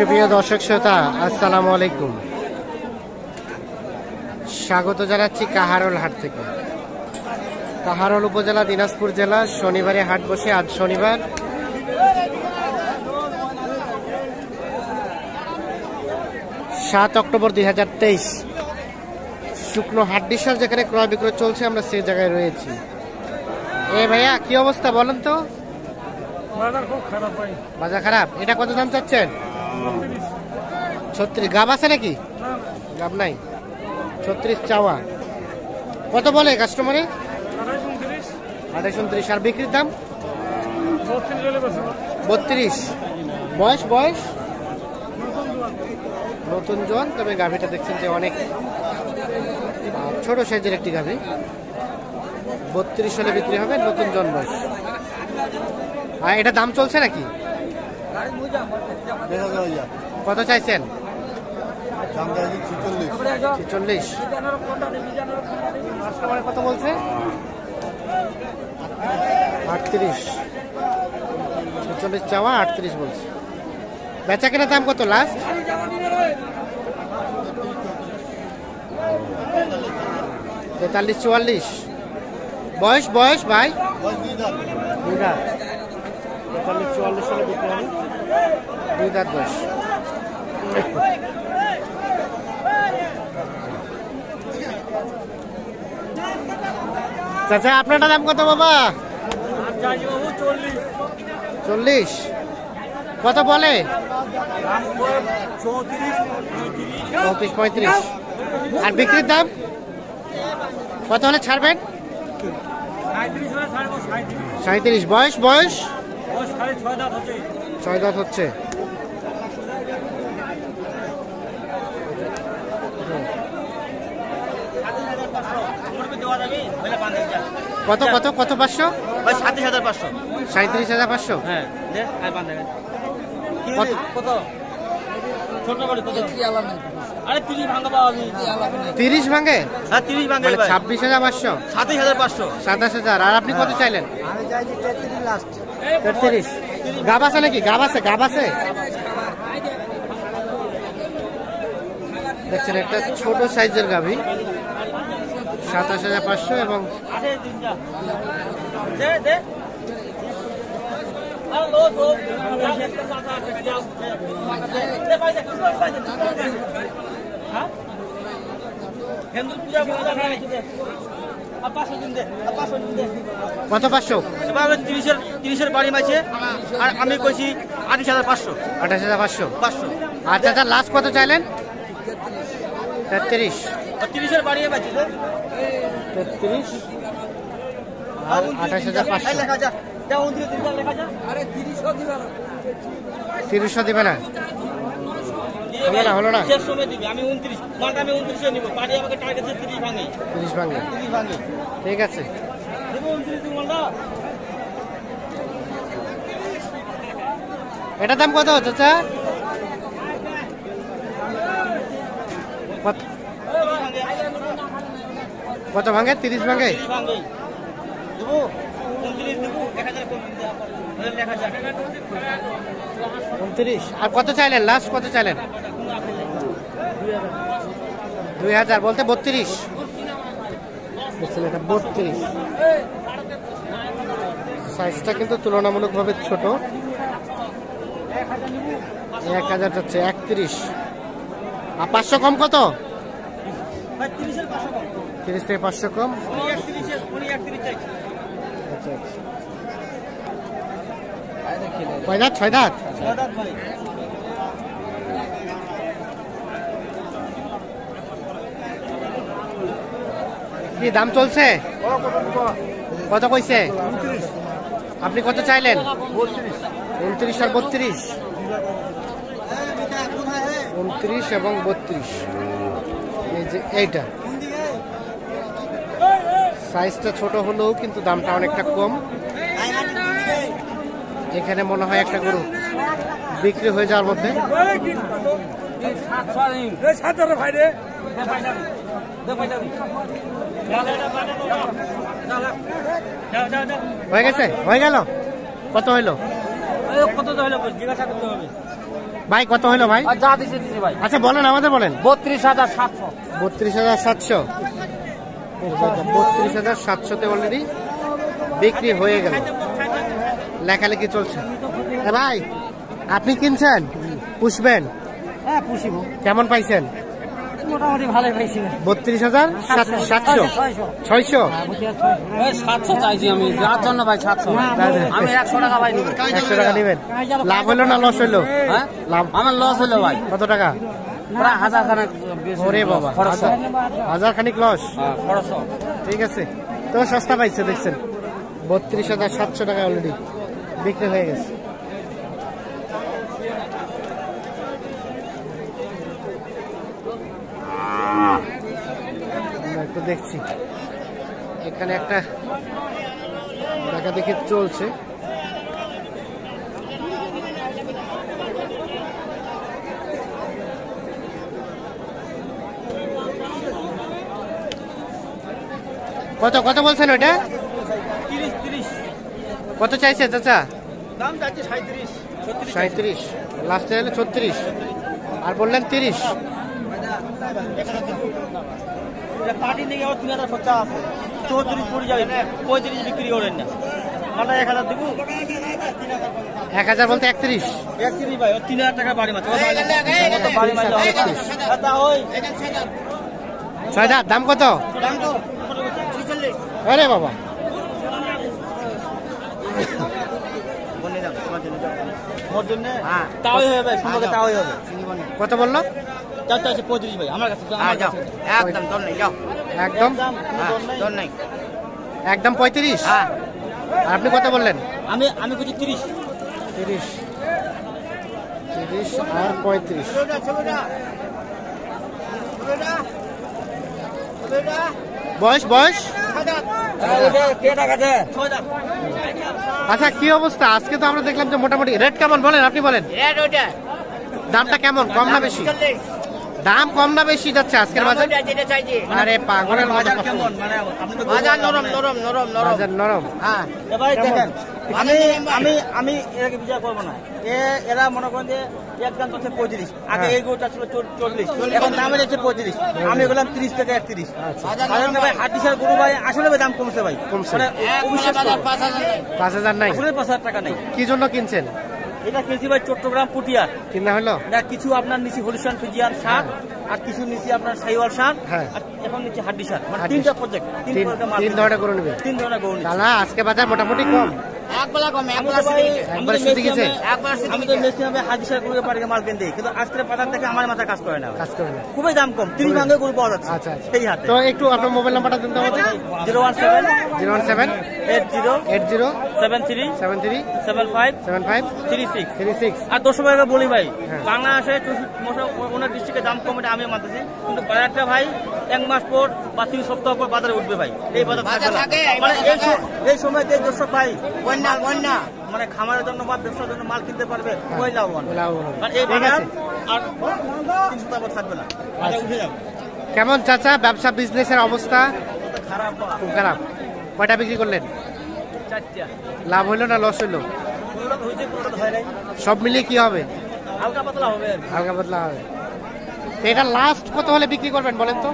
সুপ্রিয় দর্শক শ্রোতা, আসসালামু আলাইকুম। স্বাগত জানাচ্ছি কাহারোল হাট থেকে। কাহারোল উপজেলা, দিনাজপুর জেলা। শনিবারে হাট বসে। আজ শনিবার 7 অক্টোবর 2023। শুকনো হাড্ডিসার যেখানে ক্রয় বিক্রয় চলছে, আমরা সেই জায়গায় রয়েছি। এ ভাইয়া, কি অবস্থা বলেন তো? বাজার খুব খারাপ ভাই। বাজার খারাপ। এটা কত দাম চাচ্ছেন? 36। গাব আছে নাকি? গাব নাই। 36 চাওয়া। কত বলে কাস্টমারে? 28-29। আর বিক্রির দাম 32। বয়স নতুন জন। তবে গাভীটা দেখছেন যে অনেক ছোট সাইজের একটি গাভী। 32 হলে বিক্রি হবে। নতুন জন বয়স। আর এটা দাম চলছে নাকি? কত চাইছেন? 46। কাস্টমারে কত বলছে? 38। 46 চাওয়া, 38 বলছে। বেচা কেনার দাম কত লাস্ট? 43-44। বয়স ভাই? 2 দাঁত। 43-44 সালে বিক্রি হবে। 2 দাঁত বয়স। চাচা, আপনারটা দাম কত বাবা? 40। কত বলে? 34-35। আর বিক্রির দাম কত হলে ছাড়বেন? 37। বয়স 6 দাঁত হচ্ছে। কত 500? 37,500। 37,500। হ্যাঁ, কত? ছোট করে কত? আরে 30 ভাঙা পাওয়া যায়। 30 ভাঙে? হ্যাঁ, 30 ভাঙে মানে ভাই। 26,500। 27,500। 27,000। আর আপনি কত চাইলেন? আমি চাইছি 33 লাস্ট। 33। গাব আছে নাকি? গাব আছে। দেখছেন একটা ছোট সাইজের গাভী। 27,500 এবং কত? 500। 30-এর বাড়ি মাইছে। আর আমি কইছি 28,500। 28,500। আচ্ছা, লাস্ট কত চাইলেন? 33। 30-এর বাড়ি মাইছে। 33 আর 28,500। লেখা যা। 30 দিবে না? হলো না। শেষ সময় দিবি। আমি 29 মালটা আমি 29 নিব। পাড়ি আমাকে টার্গেট 30 ভাঙে। 30 ভাঙে। ঠিক আছে। দেব 29 মালটা। এটা দাম কত চাচা? কত ভাঙে? 30 ভাঙে। 29। আর কত চাইলেন? লাস্ট কত চাইলেন? 2000 বলতে 32। এটা 32। সাইজটা কিন্তু তুলনামূলকভাবে ছোট। 1000 যাচ্ছে। 31। আর 500 কম কত? 30 থেকে 500 কম। আচ্ছা। কয় দাঁত? 6 দাঁত। কি দাম চলছে? কত কইছে? আপনি কত চাইলেন? 29 আর 32। 29 এবং 32। এই যে এইটা সাইজটা ছোট হলেও কিন্তু দামটা অনেকটা কম। এখানে মনে হয় একটা গরু বিক্রি হয়ে যাওয়ার মধ্যে। হয়ে গেছে? হয়ে গেল? কত হইলো? কত হইলো জিজ্ঞাসা করতে হবে। ভাই কত হলো ভাই? আর যা দিছি দিছি ভাই। আচ্ছা বলেন, আমাদের বলেন। 32,700। 32,700। 32,700-তে অলরেডি বিক্রি হয়ে গেল, লেখালেখি চলছে। ভাই আপনি কিনছেন, পুষবেন? হ্যাঁ পুষিব। কেমন পাইছেন? মোটামুটি ভালোই পাইছি। 32,700, 600। 700 চাইছি আমি, যার জন্য ভাই 700। আমি 100 টাকা ভাই নিব। 100 টাকা নেবেন। লাভ হলো না লস হইলো? হ্যাঁ লাভ। আমার লস হলো ভাই। কত টাকা? প্রায় 1000 খানা। ওরে বাবা, 1000 খানিক লস। খরচ। ঠিক আছে, তো সস্তা পাইছে দেখছেন। 32,700 টাকা অলরেডি বিক্রি হয়ে গেছে। আমরা একটু দেখছি, এখানে একটা দেখাদেখি চলছে। কত কত বলছেন ওইটা? 30। কত চাইছে চাচা? দাম যাচ্ছে 37। 37, লাস্টে হলো 36, আর বললেন 30। পার্টি নিয়ে 3050 আছে। 34 পড়ে যাবে, 35 বিক্রি করেন না। আমরা 1000 দেবো। 1000 বলতে 31। 31 ভাই, 3000 টাকা বাড়ি মাত্র। বাড়ি মাত্র 31। আচ্ছা ওই 6,000 দাম কত? দাম তো 46। আরে বাবা, মোর জন্য তাওই হবে, সম্পর্কে তাওই হবে। কত বললো? চারটা আছে 35 ভাই আমার কাছে। একদম দর নাই, যাও একদম দর নাই। একদম 35। হ্যাঁ আর আপনি কত বললেন? আমি বুঝি 30। 30 আর 35। বয়স বয়স আচ্ছা, কি অবস্থা আজকে? তো আমরা দেখলাম যে মোটামুটি রেট কেমন বলেন, আপনি বলেন। দামটা কেমন, কম না বেশি? দাম কম না বেশি যাচ্ছে আজকের বাজার? আরে পাগলের বাজার কেমন? বাজার নরম নরম নরম নরম। বাজার নরম। হ্যাঁ এবারে দেখেন, আমি এটাকে বিচার করবো না। এরা মনে করেন যে একদম হচ্ছে 35, আগে এই গরুটা ছিল 40, এখন দামে যাচ্ছে 35, আমি বললাম 30 থেকে 31। ভাই হাটিসার গরু ভাই আসলে দাম কমছে ভাই, কমছে। মানে 5,000 নাই? আসলে 5,000 টাকা নেই। কি জন্য কিনছেন? এটা কিনছি ভাই চট্টগ্রাম পুটিয়ার। কিনা হলো না কিছু আপনার নিচে হলিস্টান ফিজিয়ান শাক, আর কিছু নিচে আপনার সাইওয়াল শাক, হ্যাঁ। আর এখন নিচে হাড্ডি শাক। মানে হাড্ডি তিনটা শাক। প্রজেক্ট, তিন ধরনের গরু নেবে। 3 ধরনের গরু নিচ্ছি। তাহলে আজকে বাজার মোটামুটি কম। একবেলা কম, একবার শুধু গেছে। আমি তো মেশিন হবে হাদিসার গরুকে পাড়িয়ে মাল কিনতে, কিন্তু আজকের বাজার থেকে আমার মাথা কাজ করে না, কাজ করে না। খুবই দাম কম। 30 ভাঙে গরু পাওয়া যাচ্ছে। আচ্ছা আচ্ছা, এই হাতে। তো একটু আপনার মোবাইল নাম্বারটা দিন তো আমাদের। 017 017 80 80 73 73 75 75 36। 36। আর 200 টাকা বলি ভাই, হ্যাঁ। বাংলাদেশে ওনার ডিস্ট্রিক্টে দাম কম, এটা আমি মানতেছি, কিন্তু বাজারটা ভাই 1 মাস পর বা 3 সপ্তাহ পর বাজারে উঠবে ভাই। এই বাজার থাকবে না। মানে এই সময়তে দর্শক ভাই বন্যা মানে খামারের জন্য বা ব্যবসার জন্য মাল কিনতে পারবে, ওই লাভবান। আর এই বাজার আর 3 সপ্তাহ পর থাকবে না, বাজার উঠে যাবে। কেমন চাচা ব্যবসা বিজনেসের অবস্থা? খারাপ বা খুব খারাপ। কয়টা বিক্রি করলেন? 4টা। লাভ হইলো না লস হইলো? কোনোটা হয়েছে, কোনোটা হয় নাই। সব মিলিয়ে কি হবে? হালকা পাতলা হবে আর কি। হালকা পাতলা হবে। তো এটা লাস্ট কত হলে বিক্রি করবেন বলেন তো?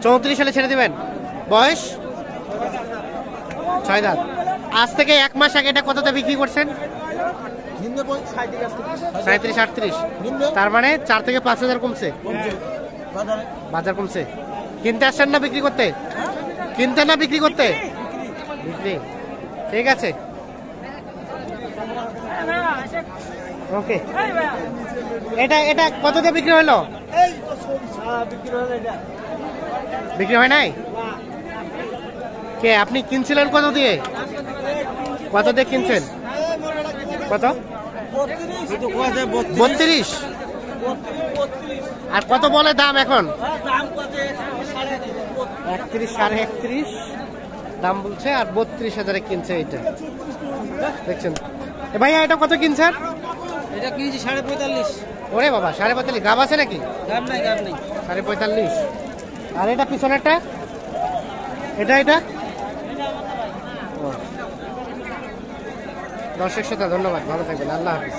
34 সালে ছেড়ে দিবেন। বয়স 6 দাঁত। আজ থেকে 1 মাস আগে এটা কততে বিক্রি করছেন? 37 38। তার মানে 4 থেকে 5,000 কমছে। বাজার কমছে। কিনতে আসছেন না বিক্রি করতে? কিনতে না বিক্রি করতে? বিক্রি। ঠিক আছে, ওকে। এটা কততে বিক্রি হলো? বিক্রি হয় নাই? কে আপনি কিনছিলেন কত দিয়ে? কত দিয়ে কিনছেন? কত? 32। আর কত বলে দাম এখন? 31 31.5 দাম বলছে, আর 32,000 কিনছে এটা। দেখছেন ভাইয়া, এটা কত কিনছেন? এটা কিনছি 45.5। ওরে বাবা, 45.5 গাব আছে নাকি? গাব নাই 45.5। আর এটা পিছনেরটা, এটা দর্শক শ্রোতা ধন্যবাদ, ভালো থাকবেন, আল্লাহ হাফিজ।